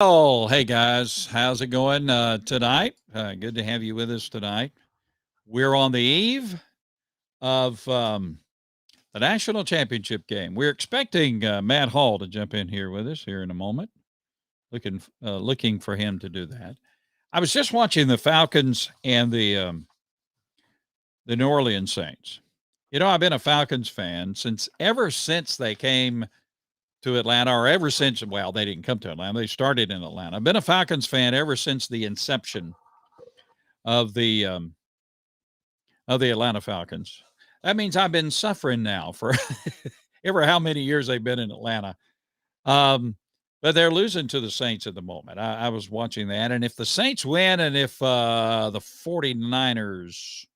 Oh, hey guys, how's it going tonight? Good to have you with us tonight. We're on the eve of the national championship game. We're expecting Matt Hall to jump in here with us here in a moment. Looking for him to do that. I was just watching the Falcons and the New Orleans Saints. You know, I've been a Falcons fan ever since they came to Atlanta, or ever since, well, they didn't come to Atlanta. They started in Atlanta. I've been a Falcons fan ever since the inception of the Atlanta Falcons. That means I've been suffering now for ever how many years they've been in Atlanta. Um, but they're losing to the Saints at the moment. I was watching that. And if the Saints win and if the 49ers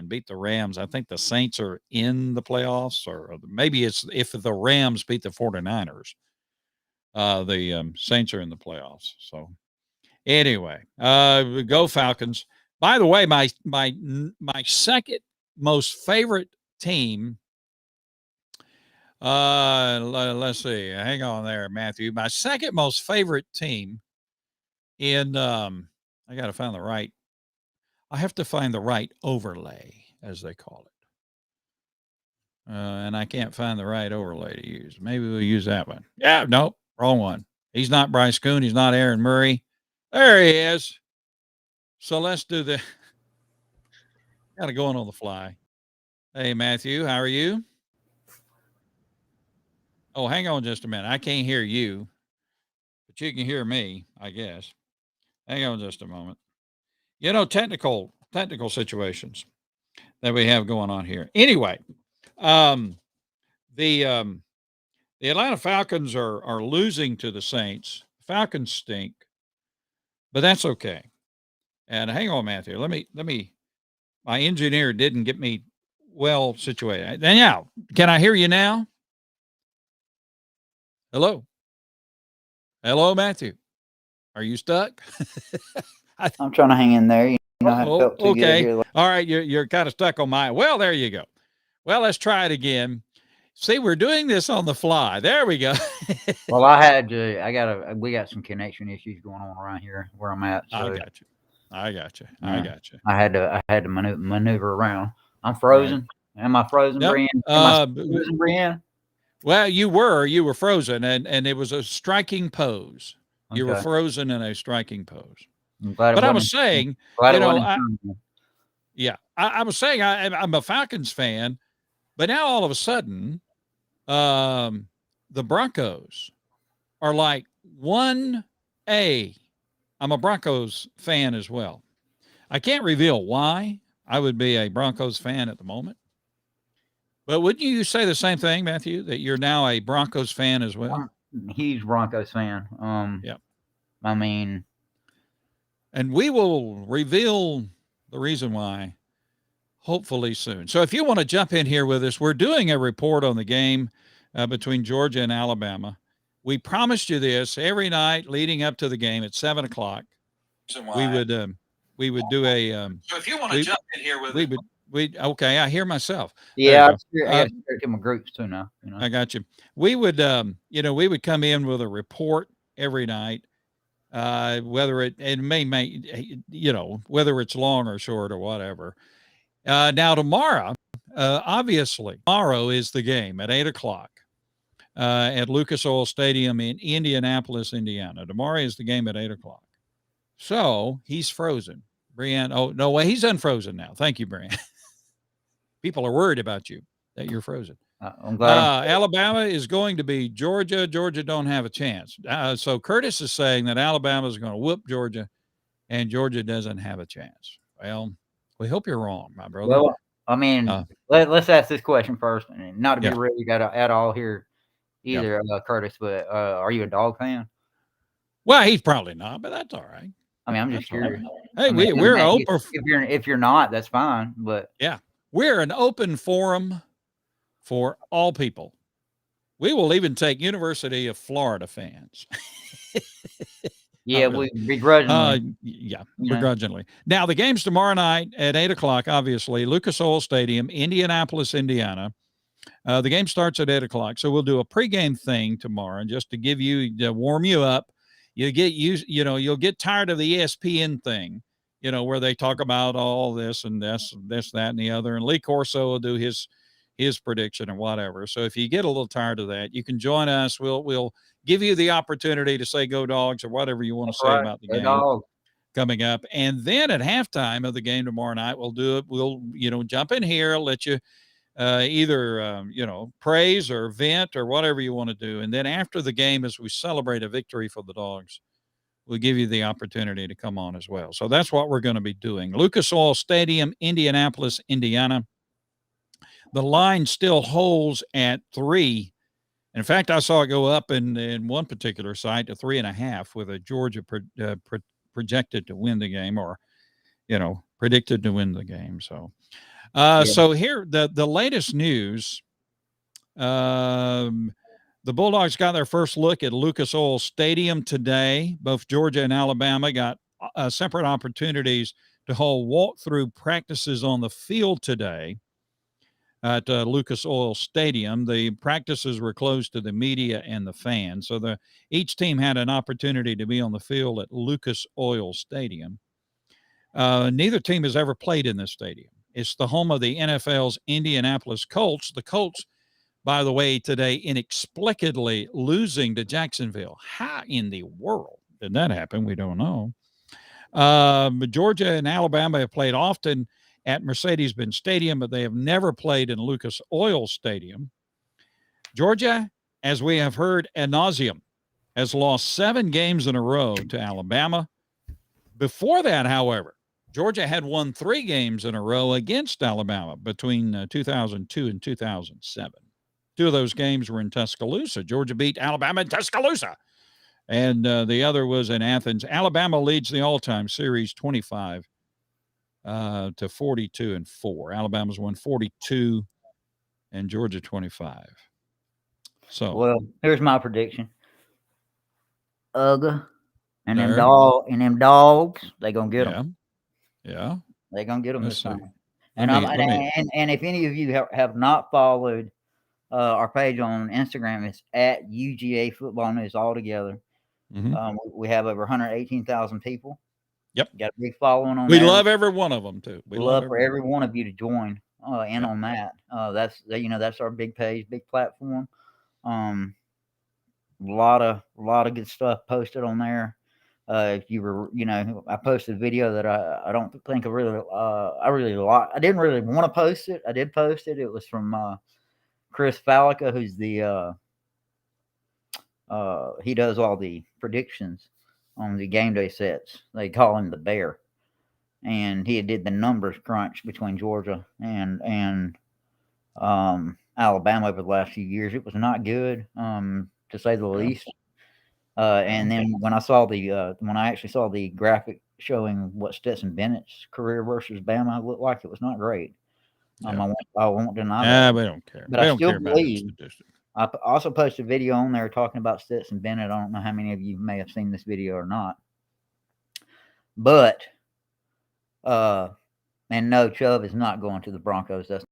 beat the Rams, I think the Saints are in the playoffs, or maybe it's if the Rams beat the 49ers, the Saints are in the playoffs. So anyway, go Falcons. By the way, my second most favorite team. Let's see. Hang on there, Matthew. My second most favorite team in I got to find the right. I have to find the right overlay, as they call it. And I can't find the right overlay to use. Maybe we'll use that one. Yeah, nope, wrong one. He's not Bryce Coon. He's not Aaron Murray. There he is. So let's do the. Got to go on the fly. Hey, Matthew, how are you? Oh, hang on just a minute. I can't hear you, but you can hear me, I guess. Hang on just a moment. You know, technical situations that we have going on here. Anyway, um, the the Atlanta Falcons are losing to the Saints. Falcons stink, but that's okay. And hang on, Matthew. Let me. My engineer didn't get me well situated. Now, can I hear you now? Hello, hello, Matthew. Are you stuck? I'm trying to hang in there. You know, I Oh, felt too good okay. here. All right, you're kind of stuck on my. Well, there you go. Well, let's try it again. See, we're doing this on the fly. There we go. Well, I had to. We got some connection issues going on around here where I'm at. I So got you. I got you. I yeah, got you. I had to maneuver around. I'm Right. frozen. Am I frozen, Yep. Brian? Am I frozen, Brian? Well, you were frozen, and it was a striking pose. You were Okay. frozen in a striking pose. I'm glad it But I wasn't. was saying, Glad you it know, wasn't intentional. yeah, I was saying I'm a Falcons fan, but now all of a sudden, um, the Broncos are like 1A. I'm a Broncos fan as well. I can't reveal why I would be a Broncos fan at the moment. But wouldn't you say the same thing, Matthew, that you're now a Broncos fan as well? I'm a huge Broncos fan. Yeah. I mean, And we will reveal the reason why hopefully soon. So if you want to jump in here with us, we're doing a report on the game between Georgia and Alabama. We promised you this every night leading up to the game at 7 o'clock. reason We why. would we would do a So if you want to we jump in here with we it, would we okay. I hear myself. There you yeah, go. I got to share it to my groups too now. You know. I got you. We would we would come in with a report every night. Whether it may whether it's long or short or whatever. Now tomorrow, obviously tomorrow is the game at 8 o'clock at Lucas Oil Stadium in Indianapolis, Indiana. Tomorrow is the game at 8 o'clock. So he's frozen. Brian, oh no way, he's unfrozen now. Thank you, Brian. People are worried about you that you're frozen. I'm glad I'm. Alabama is going to be Georgia. Georgia don't have a chance. So Curtis is saying that Alabama is going to whoop Georgia, and Georgia doesn't have a chance. Well, we hope you're wrong, my brother. Well, I mean, Uh, let's ask this question first, and not to be yeah, rude at all here yeah. either, Curtis, but are you a dog fan? Well, he's probably not, but that's all right. I mean, I'm just That's all right. curious. Hey, I mean, we're open. if you're not, that's fine. But Yeah, we're an open forum for all people. We will even take University of Florida fans. yeah, Not really. we begrudgingly, Yeah, you know. begrudgingly. Now, the game's tomorrow night at 8 o'clock, obviously, Lucas Oil Stadium, Indianapolis, Indiana. The game starts at 8 o'clock. So we'll do a pregame thing tomorrow just to give you, to warm you up. you get used, you'll get tired of the ESPN thing, where they talk about all this and this, that, and the other. And Lee Corso will do his prediction or whatever. So if you get a little tired of that, you can join us. We'll give you the opportunity to say go Dogs or whatever you want to say about the game coming up. And then at halftime of the game tomorrow night, we'll do it. We'll, jump in here, let you either, praise or vent or whatever you want to do. And then after the game, as we celebrate a victory for the Dogs, we'll give you the opportunity to come on as well. So that's what we're going to be doing. Lucas Oil Stadium, Indianapolis, Indiana. The line still holds at 3. In fact, I saw it go up in one particular site to 3.5 with a Georgia projected to win the game, or, predicted to win the game. So, So here, the latest news, the Bulldogs got their first look at Lucas Oil Stadium today. Both Georgia and Alabama got separate opportunities to hold walkthrough practices on the field today at Lucas Oil Stadium. The practices were closed to the media and the fans. So each team had an opportunity to be on the field at Lucas Oil Stadium. Neither team has ever played in this stadium. It's the home of the NFL's Indianapolis Colts. The Colts, by the way, today inexplicably losing to Jacksonville. How in the world did that happen? We don't know. Georgia and Alabama have played often at Mercedes-Benz Stadium, but they have never played in Lucas Oil Stadium. Georgia, as we have heard ad nauseum, has lost 7 games in a row to Alabama. Before that, however, Georgia had won 3 games in a row against Alabama between 2002 and 2007. 2 of those games were in Tuscaloosa. Georgia beat Alabama in Tuscaloosa. And the other was in Athens. Alabama leads the all-time series 25 to 42-4. Alabama's won 42 and Georgia 25. So, well, here's my prediction. And them dogs, they gonna get them. Yeah, they gonna get them this time. And and if any of you have not followed our page on Instagram, it's at UGA Football News altogether. Mm-hmm. We have over 118,000 people. Yep. Got a big following on we there. Love every one of them too. We love for every one of you to join on that. That's our big page, big platform. A lot of good stuff posted on there. If you were, I posted a video that I don't think I really like. I didn't really want to post it. I did post it. It was from Chris Fallica, who's the he does all the predictions on the game day sets. They call him the Bear, and he did the numbers crunch between Georgia and Alabama over the last few years. It was not good, to say the least. And then when I actually saw the graphic showing what Stetson Bennett's career versus Bama looked like, it was not great. I won't deny that. We don't care. But I still believe. I also posted a video on there talking about Stetson Bennett. I don't know how many of you may have seen this video or not. But, and no, Chubb is not going to the Broncos. That's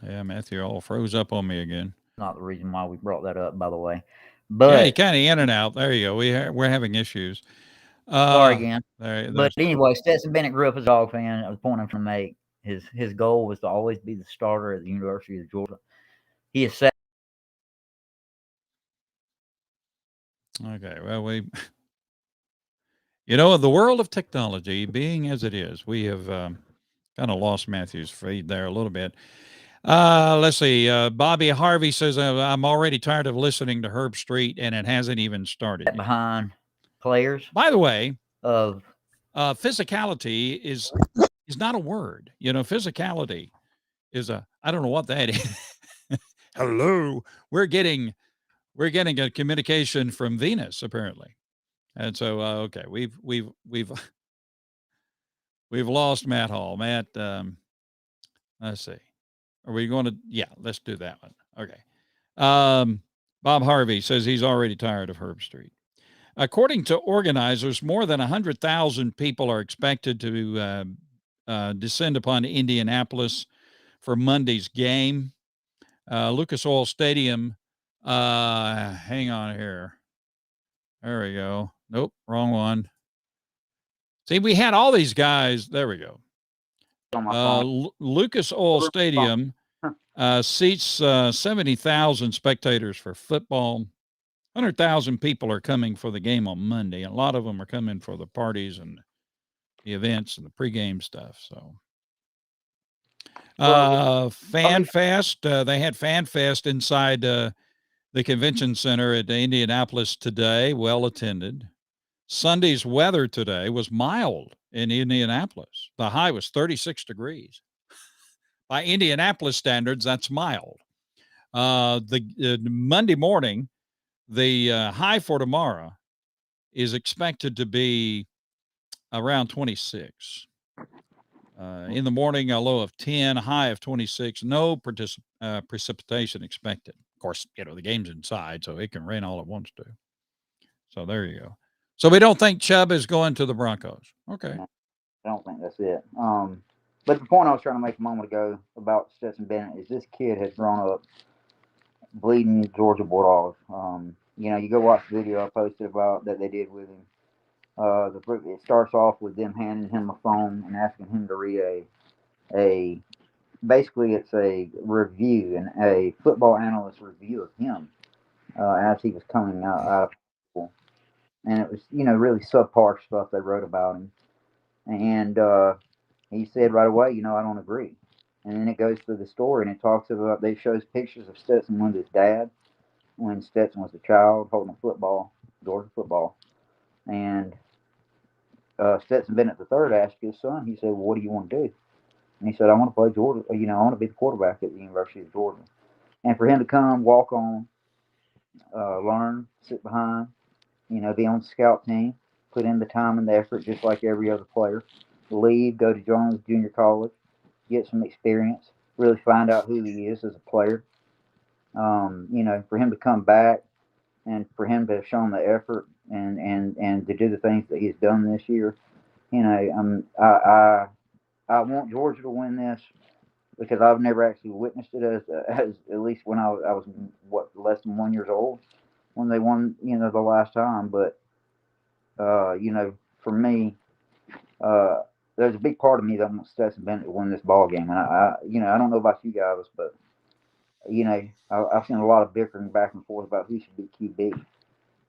Matthew all froze up on me again. Not the reason why we brought that up, by the way. But he kind of in and out. There you go. We're having issues. Sorry again. But anyway, Stetson Bennett grew up as a Dog fan. I was pointing to make. His goal was to always be the starter at the University of Georgia. He is set. Okay, well, the world of technology being as it is, we have kind of lost Matthew's feed there a little bit. Let's see. Bobby Harvey says, I'm already tired of listening to Herb Street, and it hasn't even started yet. Behind players. By the way, physicality is not a word. Physicality is I don't know what that is. Hello. We're getting a communication from Venus, apparently. And so, okay, we've lost Matt Hall. Matt, let's see. Are we going to? Yeah, let's do that one. Okay. Bob Harvey says he's already tired of Herb Street. According to organizers, more than 100,000 people are expected to descend upon Indianapolis for Monday's game. Lucas Oil Stadium Hang on here. There we go. Nope, wrong one. See, we had all these guys. There we go. On my phone. Lucas Oil Stadium seats 70,000 spectators for football. 100,000 people are coming for the game on Monday. A lot of them are coming for the parties and the events and the pregame stuff. So, Fan Fest. They had Fan Fest inside the convention center at Indianapolis today. Well attended. Sunday's weather today was mild in Indianapolis. The high was 36 degrees. By Indianapolis standards, that's mild. The Monday morning, the high for tomorrow is expected to be around 26. In the morning, a low of 10, a high of 26. No precipitation expected. Of course, the game's inside, so it can rain all it wants to. So there you go. So we don't think Chubb is going to the Broncos. Okay. No, I don't think that's it. But the point I was trying to make a moment ago about Stetson Bennett is this kid has grown up bleeding Georgia Bulldogs. You go watch the video I posted about that they did with him. It starts off with them handing him a phone and asking him to read basically it's a review and a football analyst review of him as he was coming out of school. And it was, really subpar stuff they wrote about him. And he said right away, I don't agree. And then it goes through the story and it talks about, they shows pictures of Stetson with his dad when Stetson was a child holding a football, Georgia football. And Stetson Bennett III asked his son, he said, well, what do you want to do? And he said, I want to play Georgia. I want to be the quarterback at the University of Georgia. And for him to come, walk on, learn, sit behind, be on the scout team, put in the time and the effort just like every other player, leave, go to Jones Junior College, get some experience, really find out who he is as a player. For him to come back and for him to have shown the effort and to do the things that he's done this year, I want Georgia to win this because I've never actually witnessed it as at least when I was less than 1 year old when they won the last time. But for me, there's a big part of me that wants Stetson Bennett to win this ball game, and I don't know about you guys, but I've seen a lot of bickering back and forth about who should be QB,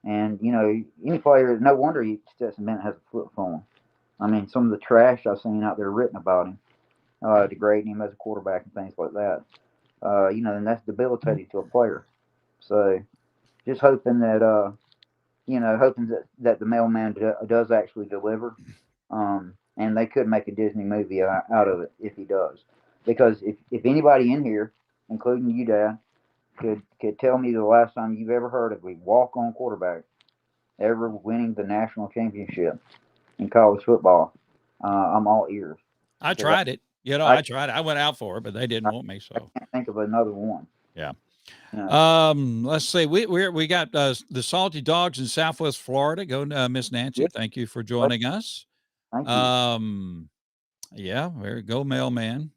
and any player, no wonder Stetson Bennett has a flip phone. I mean, some of the trash I've seen out there written about him, degrading him as a quarterback and things like that. And that's debilitating to a player. So, just hoping that that the mailman does actually deliver, and they could make a Disney movie out of it if he does. Because if anybody in here, including you, Dad, could tell me the last time you've ever heard of a walk-on quarterback ever winning the national championship in college football, I'm all ears. I tried it. I tried it. I went out for it, but they didn't want me. So I can't think of another one. Yeah. Let's see. We got the Salty Dogs in Southwest Florida. Go, Miss Nancy. Yep. Thank you for joining us. Thank you. Yeah, there go, mailman.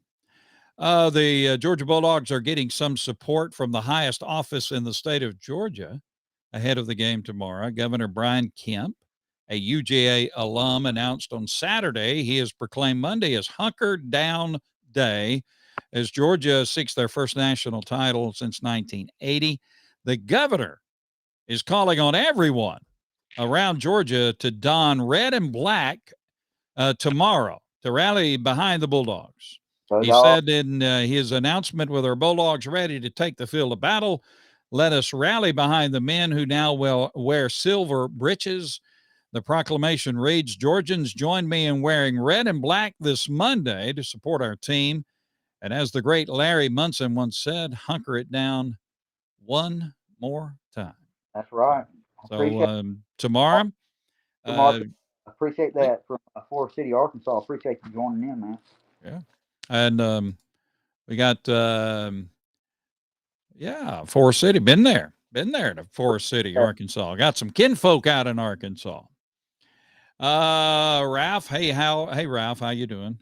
The Georgia Bulldogs are getting some support from the highest office in the state of Georgia ahead of the game tomorrow. Governor Brian Kemp, a UGA alum, announced on Saturday he has proclaimed Monday as Hunker Down Day as Georgia seeks their first national title since 1980. The governor is calling on everyone around Georgia to don red and black tomorrow to rally behind the Bulldogs. He said in his announcement, with our Bulldogs ready to take the field of battle, let us rally behind the men who now will wear silver breeches. The proclamation reads, Georgians, join me in wearing red and black this Monday to support our team. And as the great Larry Munson once said, hunker it down one more time. That's right. So tomorrow. Appreciate that from Forest City, Arkansas. Appreciate you joining in, man. Yeah. And we got, Forest City. Been there to Forest City, Arkansas. Got some kinfolk out in Arkansas. Ralph, hey Ralph, how you doing?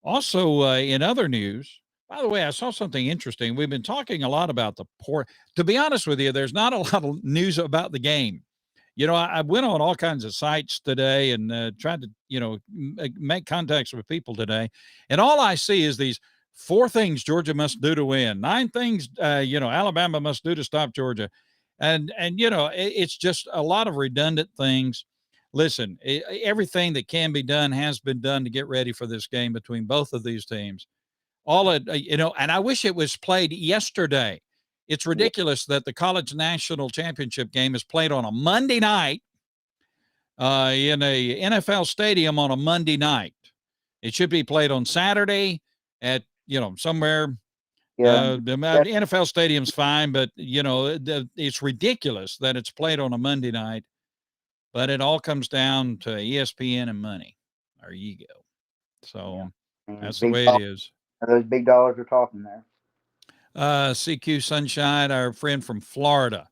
Also, in other news, By the way, I saw something interesting. We've been talking a lot about the port. To be honest with you, there's not a lot of news about the game. I went on all kinds of sites today and tried to, make contacts with people today. And all I see is these 4 things Georgia must do to win, 9 things, Alabama must do to stop Georgia. And it's just a lot of redundant things. Listen, everything that can be done has been done to get ready for this game between both of these teams. And I wish it was played yesterday. It's ridiculous that the college national championship game is played on a Monday night in a NFL stadium on a Monday night. It should be played on Saturday at, somewhere. The NFL stadium's fine, but, it's ridiculous that it's played on a Monday night. But it all comes down to ESPN and money. There you go. So that's the way it is. Those big dollars are talking there. CQ Sunshine, our friend from Florida.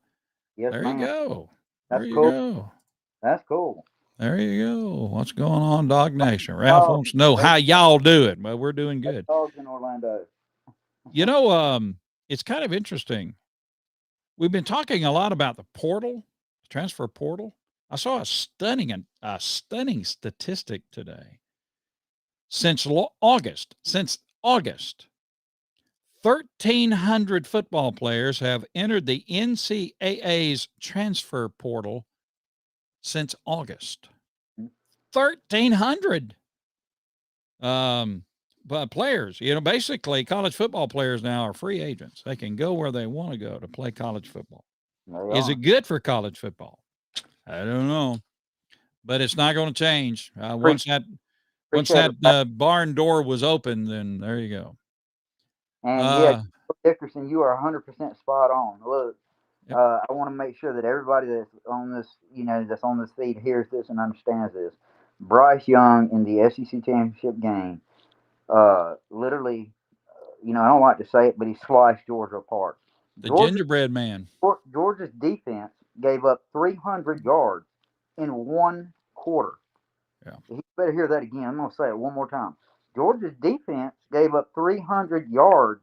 Yes, there man. You go. That's there cool. You go. That's cool. There you go. What's going on, Dog Nation? Ralph wants to know how y'all doing. Well, we're doing good. Dogs in Orlando. It's kind of interesting. We've been talking a lot about the portal, the transfer portal. I saw a stunning statistic today. Since August, 1,300 football players have entered the NCAA's transfer portal since August. 1,300 but players. Basically, college football players now are free agents. They can go where they want to go to play college football. Is it good for college football? I don't know, but it's not going to change. Once that barn door was open, then there you go. And Dickerson, you are 100% spot on. Look, I want to make sure that everybody that's on this, that's on this feed hears this and understands this. Bryce Young in the SEC championship game, literally, I don't like to say it, but he sliced Georgia apart. Gingerbread man. Georgia's defense gave up 300 yards in 1 quarter. Yeah. You better hear that again. I'm going to say it one more time. Georgia's defense gave up 300 yards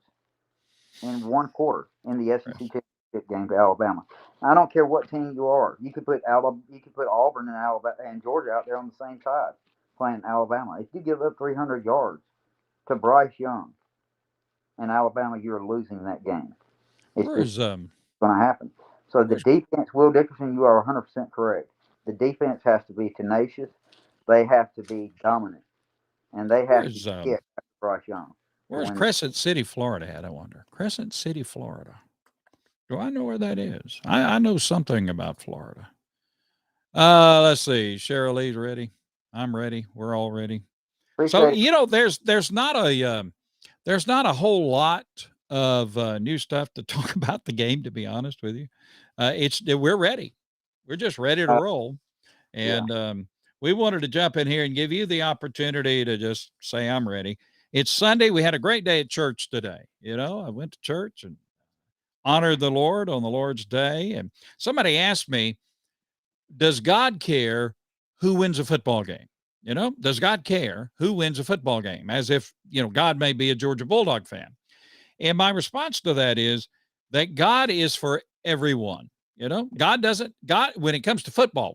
in 1 quarter in the SEC championship game to Alabama. I don't care what team you are. You could put Auburn and Alabama and Georgia out there on the same side playing Alabama. If you give up 300 yards to Bryce Young and Alabama, you're losing that game. It's going to happen. So the defense, Will Dickerson, you are 100% correct. The defense has to be tenacious. They have to be dominant. And they have to kick Bryce Young. Where's Crescent City, Florida at, I wonder? Crescent City, Florida. Do I know where that is? I know something about Florida. Let's see. Cheryl Lee's ready. I'm ready. We're all ready. So, there's not a whole lot of new stuff to talk about the game, to be honest with you. We're ready. We're just ready to roll. And we wanted to jump in here and give you the opportunity to just say, I'm ready. It's Sunday. We had a great day at church today. I went to church and honored the Lord on the Lord's day. And somebody asked me, does God care who wins a football game? Does God care who wins a football game? As if, God may be a Georgia Bulldog fan. And my response to that is that God is for everyone. God, when it comes to football,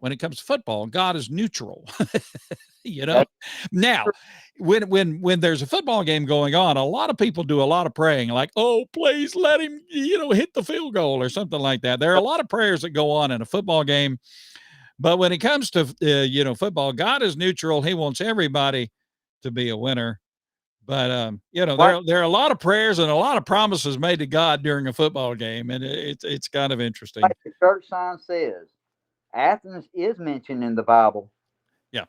God is neutral. Now, when there's a football game going on, a lot of people do a lot of praying, like, oh, please let him, hit the field goal or something like that. There are a lot of prayers that go on in a football game. But when it comes to, football, God is neutral. He wants everybody to be a winner. But, there are a lot of prayers and a lot of promises made to God during a football game. And it's kind of interesting. Like the church sign says, Athens is mentioned in the Bible. Yeah.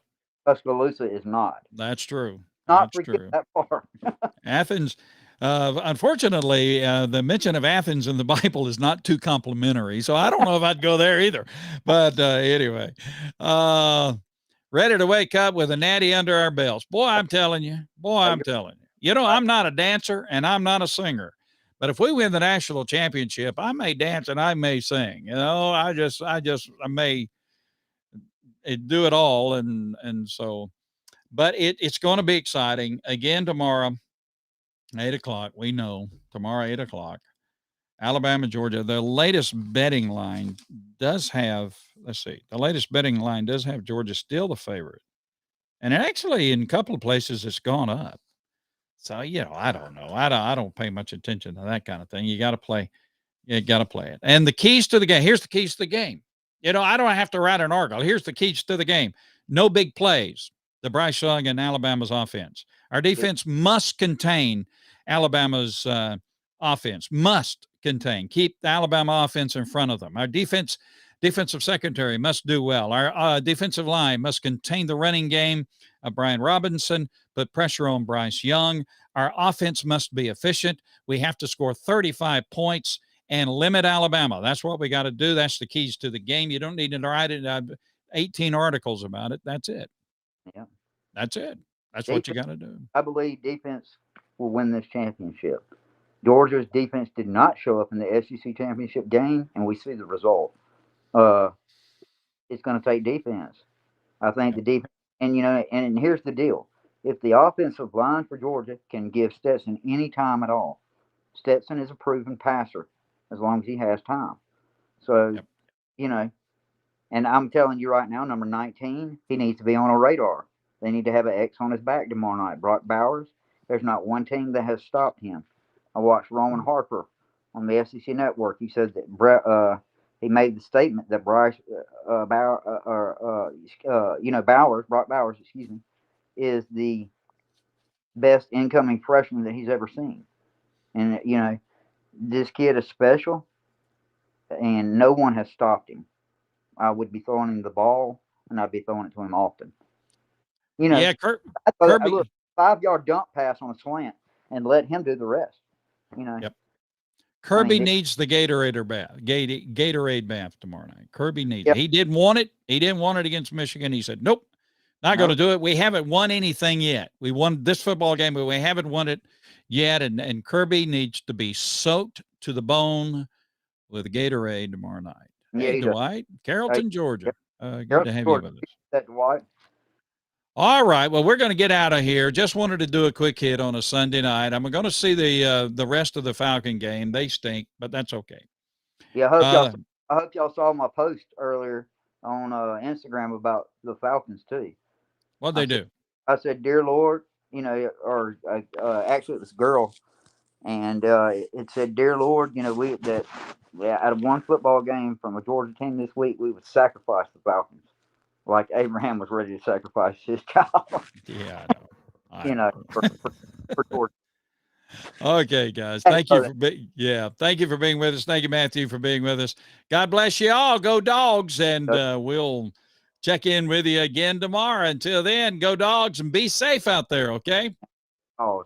Tuscaloosa is not. That's true. Not forget that part. Athens. Unfortunately, the mention of Athens in the Bible is not too complimentary. So I don't know if I'd go there either. But anyway, ready to wake up with a natty under our belts. Boy, I'm telling you. I'm not a dancer and I'm not a singer. But if we win the national championship, I may dance and I may sing. I may do it all. And so, but it's going to be exciting again tomorrow. 8 o'clock. We know tomorrow, 8 o'clock. Alabama, Georgia. The latest betting line does have, let's see, the latest betting line does have Georgia still the favorite. And actually, in a couple of places, it's gone up. So, I don't know. I don't pay much attention to that kind of thing. You got to play. You got to play it. And the keys to the game. Here's the keys to the game. I don't have to write an article. Here's the keys to the game. No big plays. The Bryce Young and Alabama's offense. Our defense must contain Alabama's offense. Must contain. Keep the Alabama offense in front of them. Our defensive secondary must do well. Our defensive line must contain the running game of Brian Robinson, put pressure on Bryce Young. Our offense must be efficient. We have to score 35 points and limit Alabama. That's what we got to do. That's the keys to the game. You don't need to write 18 articles about it. That's it. Yeah. That's it. That's what you got to do. I believe defense will win this championship. Georgia's defense did not show up in the SEC championship game, and we see the result. It's going to take defense. I think the defense, and here's the deal. If the offensive line for Georgia can give Stetson any time at all, Stetson is a proven passer as long as he has time. So, and I'm telling you right now, number 19, he needs to be on a radar. They need to have an X on his back tomorrow night. Brock Bowers, there's not one team that has stopped him. I watched Roman Harper on the SEC Network. He said that he made the statement that Brock Bowers, is the best incoming freshman that he's ever seen. And, this kid is special, and no one has stopped him. I would be throwing him the ball, and I'd be throwing it to him often. Yeah, Kirby. I look, 5-yard dump pass on a slant and let him do the rest. Yep. Kirby needs the Gatorade bath tomorrow night. Kirby needs it. He didn't want it. He didn't want it against Michigan. He said, nope, not going to do it. We haven't won anything yet. We won this football game, but we haven't won it yet. And Kirby needs to be soaked to the bone with Gatorade tomorrow night. Hey, Dwight, Carrollton, Georgia. Good to have you with us. That Dwight. All right. Well, we're going to get out of here. Just wanted to do a quick hit on a Sunday night. I'm going to see the rest of the Falcon game. They stink, but that's okay. Yeah, I hope y'all saw my post earlier on Instagram about the Falcons too. What'd they do? I said, "Dear Lord," actually it was a girl, and it said, "Dear Lord, out of one football game from a Georgia team this week, we would sacrifice the Falcons." Like Abraham was ready to sacrifice his child. Yeah, I know. For Georgia. Okay, guys. Thank you for being with us. Thank you, Matthew, for being with us. God bless you all. Go Dogs, and we'll check in with you again tomorrow. Until then, go Dogs and be safe out there. Okay. Oh,